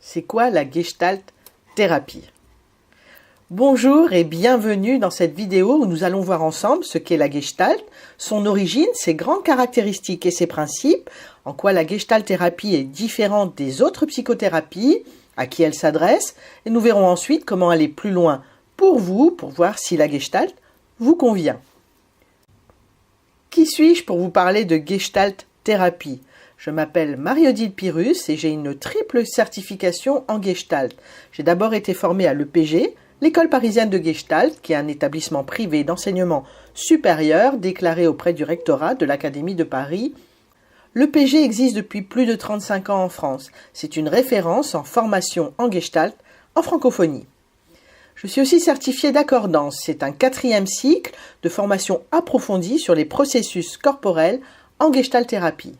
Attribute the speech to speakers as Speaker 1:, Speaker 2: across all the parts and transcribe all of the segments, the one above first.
Speaker 1: C'est quoi la Gestalt thérapie? Bonjour et bienvenue dans cette vidéo où nous allons voir ensemble ce qu'est la Gestalt, son origine, ses grandes caractéristiques et ses principes, en quoi la Gestalt thérapie est différente des autres psychothérapies, à qui elle s'adresse, et nous verrons ensuite comment aller plus loin pour vous, pour voir si la Gestalt vous convient. Qui suis-je pour vous parler de Gestalt thérapie? Je m'appelle Marie-Odile Pyrrhus et j'ai une triple certification en Gestalt. J'ai d'abord été formée à l'EPG, l'École parisienne de Gestalt, qui est un établissement privé d'enseignement supérieur déclaré auprès du rectorat de l'Académie de Paris. L'EPG existe depuis plus de 35 ans en France. C'est une référence en formation en Gestalt en francophonie. Je suis aussi certifiée d'accordance. C'est un 4e cycle de formation approfondie sur les processus corporels en Gestalt thérapie.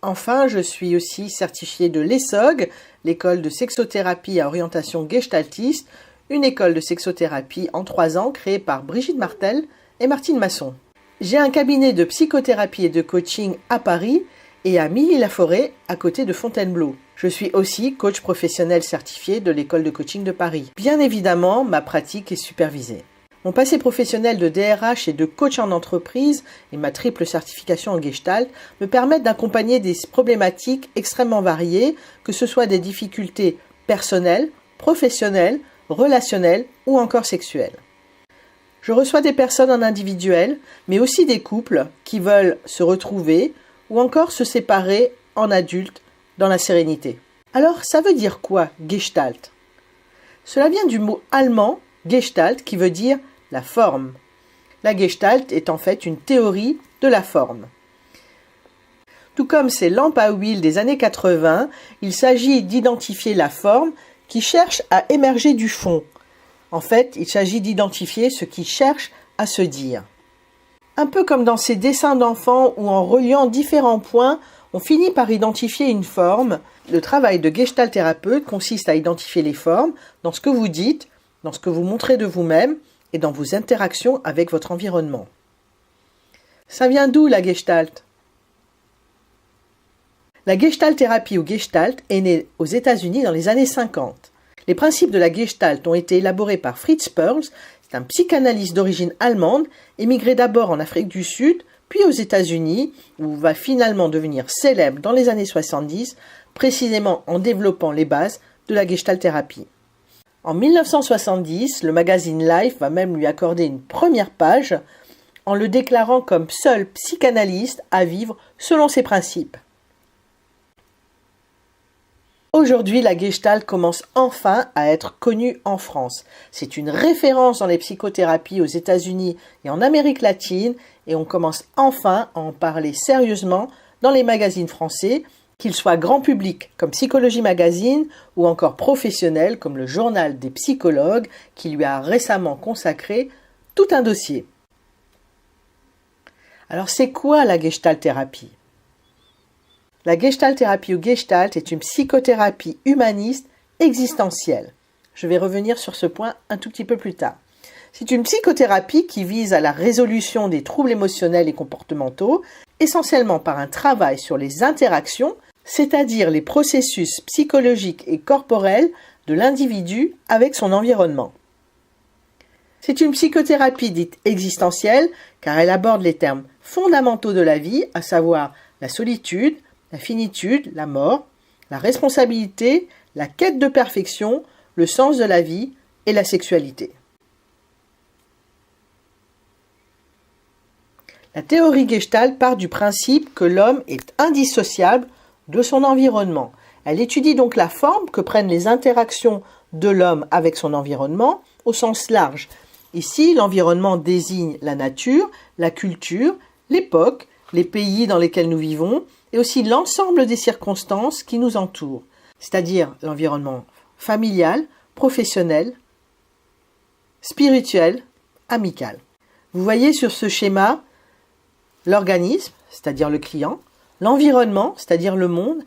Speaker 1: Enfin, je suis aussi certifiée de l'ESOG, l'école de sexothérapie à orientation gestaltiste, une école de sexothérapie en 3 ans créée par Brigitte Martel et Martine Masson. J'ai un cabinet de psychothérapie et de coaching à Paris et à Milly-la-Forêt, à côté de Fontainebleau. Je suis aussi coach professionnel certifié de l'école de coaching de Paris. Bien évidemment, ma pratique est supervisée. Mon passé professionnel de DRH et de coach en entreprise et ma triple certification en Gestalt me permettent d'accompagner des problématiques extrêmement variées, que ce soit des difficultés personnelles, professionnelles, relationnelles ou encore sexuelles. Je reçois des personnes en individuel, mais aussi des couples qui veulent se retrouver ou encore se séparer en adultes dans la sérénité. Alors, ça veut dire quoi, Gestalt? Cela vient du mot allemand Gestalt qui veut dire la forme. La Gestalt est en fait une théorie de la forme. Tout comme ces lampes à huile des années 80, il s'agit d'identifier la forme qui cherche à émerger du fond. En fait, il s'agit d'identifier ce qui cherche à se dire. Un peu comme dans ces dessins d'enfants où en reliant différents points, on finit par identifier une forme. Le travail de Gestalt thérapeute consiste à identifier les formes dans ce que vous dites, dans ce que vous montrez de vous-même et dans vos interactions avec votre environnement. Ça vient d'où la Gestalt? La Gestalt thérapie ou Gestalt est née aux États-Unis dans les années 50. Les principes de la Gestalt ont été élaborés par Fritz Perls, c'est un psychanalyste d'origine allemande, émigré d'abord en Afrique du Sud, puis aux États-Unis, où va finalement devenir célèbre dans les années 70, précisément en développant les bases de la Gestalt thérapie. En 1970, le magazine Life va même lui accorder une première page en le déclarant comme seul psychanalyste à vivre selon ses principes. Aujourd'hui, la Gestalt commence enfin à être connue en France. C'est une référence dans les psychothérapies aux États-Unis et en Amérique latine et on commence enfin à en parler sérieusement dans les magazines français, qu'ils soient grand public comme Psychologie Magazine ou encore professionnels comme le Journal des psychologues qui lui a récemment consacré tout un dossier. Alors c'est quoi la Gestalt thérapie? La Gestalt thérapie ou Gestalt est une psychothérapie humaniste existentielle. Je vais revenir sur ce point un tout petit peu plus tard. C'est une psychothérapie qui vise à la résolution des troubles émotionnels et comportementaux, essentiellement par un travail sur les interactions, c'est-à-dire les processus psychologiques et corporels de l'individu avec son environnement. C'est une psychothérapie dite existentielle car elle aborde les termes fondamentaux de la vie, à savoir la solitude, la finitude, la mort, la responsabilité, la quête de perfection, le sens de la vie et la sexualité. La théorie Gestalt part du principe que l'homme est indissociable de son environnement. Elle étudie donc la forme que prennent les interactions de l'homme avec son environnement au sens large. Ici, l'environnement désigne la nature, la culture, l'époque, les pays dans lesquels nous vivons et aussi l'ensemble des circonstances qui nous entourent, c'est-à-dire l'environnement familial, professionnel, spirituel, amical. Vous voyez sur ce schéma l'organisme, c'est-à-dire le client, l'environnement, c'est-à-dire le monde,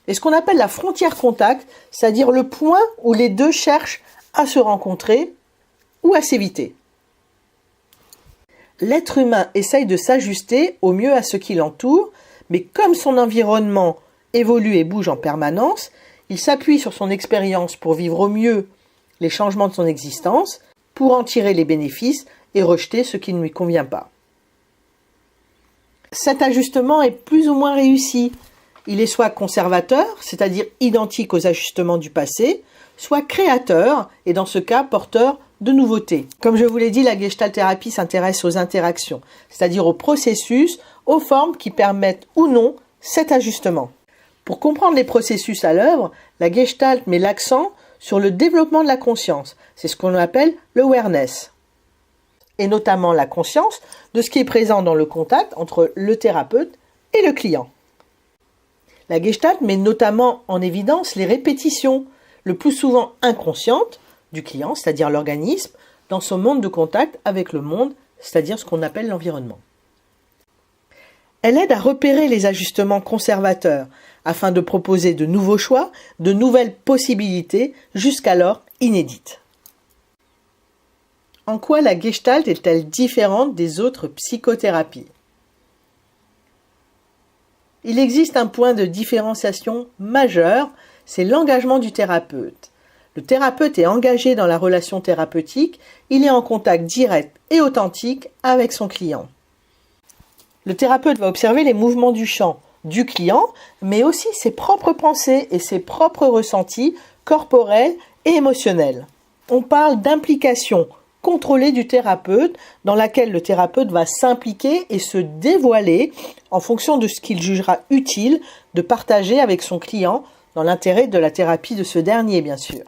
Speaker 1: et ce qu'on appelle la frontière contact, c'est-à-dire le point où les deux cherchent à se rencontrer ou à s'éviter. L'être humain essaye de s'ajuster au mieux à ce qui l'entoure, mais comme son environnement évolue et bouge en permanence, Il s'appuie sur son expérience pour vivre au mieux les changements de son existence, pour en tirer les bénéfices et rejeter ce qui ne lui convient pas. Cet ajustement est plus ou moins réussi. Il est soit conservateur, c'est-à-dire identique aux ajustements du passé, soit créateur, et dans ce cas porteur de nouveautés. Comme je vous l'ai dit, la Gestalt thérapie s'intéresse aux interactions, c'est-à-dire aux processus, aux formes qui permettent ou non cet ajustement. Pour comprendre les processus à l'œuvre, la Gestalt met l'accent sur le développement de la conscience. C'est ce qu'on appelle l'awareness. Et notamment la conscience de ce qui est présent dans le contact entre le thérapeute et le client. La Gestalt met notamment en évidence les répétitions, le plus souvent inconscientes, du client, c'est-à-dire l'organisme, dans son monde de contact avec le monde, c'est-à-dire ce qu'on appelle l'environnement. Elle aide à repérer les ajustements conservateurs afin de proposer de nouveaux choix, de nouvelles possibilités jusqu'alors inédites. En quoi la Gestalt est-elle différente des autres psychothérapies ? Il existe un point de différenciation majeur, c'est l'engagement du thérapeute. Le thérapeute est engagé dans la relation thérapeutique, il est en contact direct et authentique avec son client. Le thérapeute va observer les mouvements du champ du client, mais aussi ses propres pensées et ses propres ressentis corporels et émotionnels. On parle d'implication contrôlée du thérapeute, dans laquelle le thérapeute va s'impliquer et se dévoiler en fonction de ce qu'il jugera utile de partager avec son client, dans l'intérêt de la thérapie de ce dernier, bien sûr.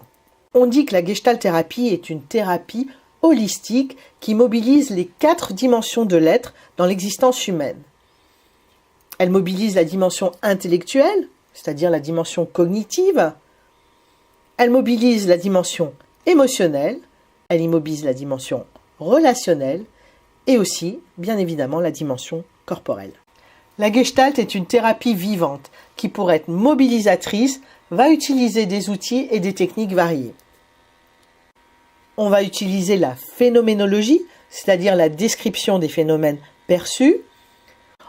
Speaker 1: On dit que la Gestalt thérapie est une thérapie holistique qui mobilise les 4 dimensions de l'être dans l'existence humaine. Elle mobilise la dimension intellectuelle, c'est-à-dire la dimension cognitive. Elle mobilise la dimension émotionnelle. Elle immobilise la dimension relationnelle et aussi, bien évidemment, la dimension corporelle. La Gestalt est une thérapie vivante qui, pour être mobilisatrice, va utiliser des outils et des techniques variées. On va utiliser la phénoménologie, c'est-à-dire la description des phénomènes perçus.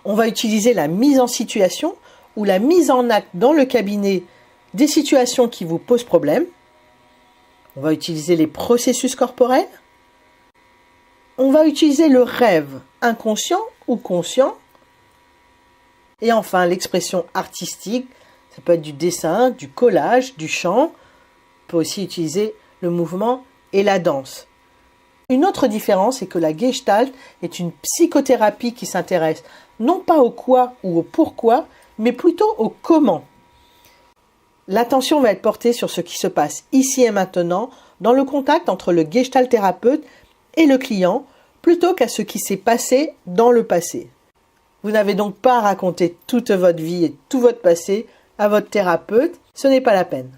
Speaker 1: On va utiliser la mise en situation ou la mise en acte dans le cabinet des situations qui vous posent problème. On va utiliser les processus corporels. On va utiliser le rêve inconscient ou conscient. Et enfin, l'expression artistique, ça peut être du dessin, du collage, du chant. On peut aussi utiliser le mouvement et la danse. Une autre différence est que la Gestalt est une psychothérapie qui s'intéresse non pas au quoi ou au pourquoi, mais plutôt au comment. L'attention va être portée sur ce qui se passe ici et maintenant, dans le contact entre le Gestalt thérapeute et le client, plutôt qu'à ce qui s'est passé dans le passé. Vous n'avez donc pas à raconter toute votre vie et tout votre passé à votre thérapeute, ce n'est pas la peine.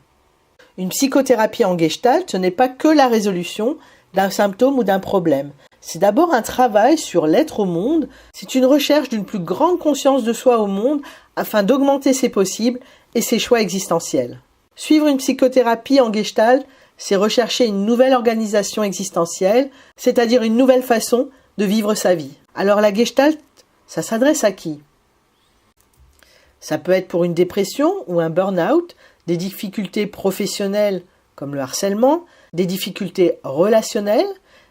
Speaker 1: Une psychothérapie en Gestalt, ce n'est pas que la résolution d'un symptôme ou d'un problème. C'est d'abord un travail sur l'être au monde, c'est une recherche d'une plus grande conscience de soi au monde afin d'augmenter ses possibles et ses choix existentiels. Suivre une psychothérapie en Gestalt, c'est rechercher une nouvelle organisation existentielle, c'est-à-dire une nouvelle façon de vivre sa vie. Alors la Gestalt, ça s'adresse à qui ? Ça peut être pour une dépression ou un burn-out, des difficultés professionnelles comme le harcèlement, des difficultés relationnelles,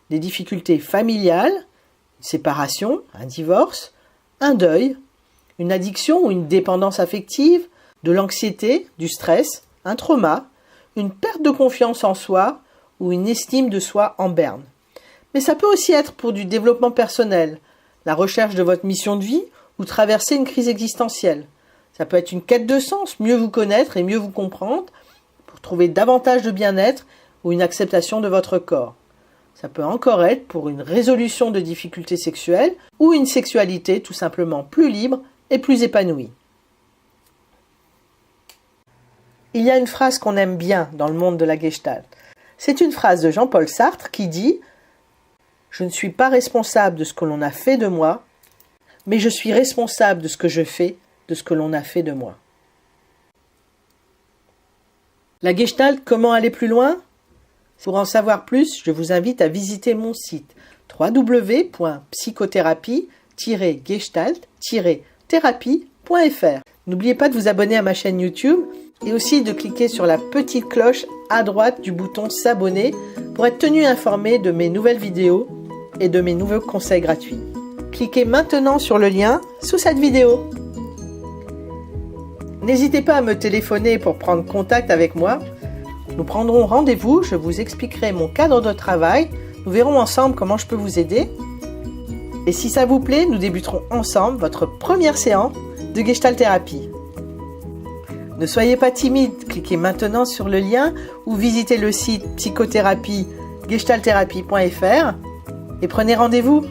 Speaker 1: des difficultés familiales, une séparation, un divorce, un deuil, une addiction ou une dépendance affective, de l'anxiété, du stress, un trauma, une perte de confiance en soi ou une estime de soi en berne. Mais ça peut aussi être pour du développement personnel, la recherche de votre mission de vie ou traverser une crise existentielle. Ça peut être une quête de sens, mieux vous connaître et mieux vous comprendre, pour trouver davantage de bien-être ou une acceptation de votre corps. Ça peut encore être pour une résolution de difficultés sexuelles ou une sexualité tout simplement plus libre et plus épanouie. Il y a une phrase qu'on aime bien dans le monde de la Gestalt. C'est une phrase de Jean-Paul Sartre qui dit « Je ne suis pas responsable de ce que l'on a fait de moi, mais je suis responsable de ce que je fais de ce que l'on a fait de moi. » La Gestalt, comment aller plus loin ? Pour en savoir plus, je vous invite à visiter mon site www.psychothérapie-gestalt-thérapie.fr. N'oubliez pas de vous abonner à ma chaîne YouTube et aussi de cliquer sur la petite cloche à droite du bouton s'abonner pour être tenu informé de mes nouvelles vidéos et de mes nouveaux conseils gratuits. Cliquez maintenant sur le lien sous cette vidéo. N'hésitez pas à me téléphoner pour prendre contact avec moi. Nous prendrons rendez-vous, je vous expliquerai mon cadre de travail, nous verrons ensemble comment je peux vous aider. Et si ça vous plaît, nous débuterons ensemble votre première séance de Gestalt thérapie. Ne soyez pas timide, cliquez maintenant sur le lien ou visitez le site psychothérapie-gestaltthérapie.fr et prenez rendez-vous.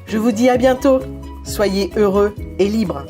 Speaker 1: Je vous dis à bientôt, soyez heureux et libres.